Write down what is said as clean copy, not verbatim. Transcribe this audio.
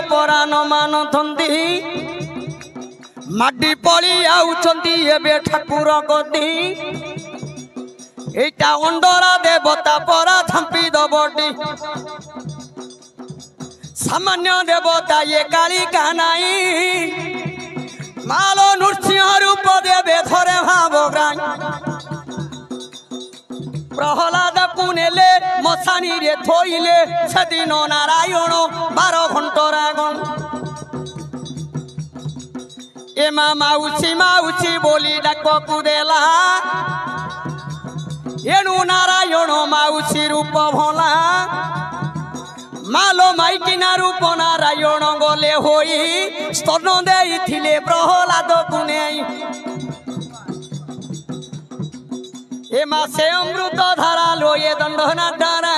परान मानथंती माटी पड़ी आउछंती एबे ठाकुर गदी एटा अंडरा देवता परा झांपी दबडी सामान्य देवता ये काली कानाई मालो नृसिंह रूप देवे धरे भावग्राई प्रहलाद कुनेले मशानी रे थोइले सेदिन नारायण 12 घंटर आगन एमा माउसी माउसी बोली डाक कुदेला एनु नारायण माउसी रूप भला मालो माइकिना रूप नारायण गले होई स्तन देइथिले प्रहलाद कुनेई एमा से अमृत धारा लोये दंडना धारा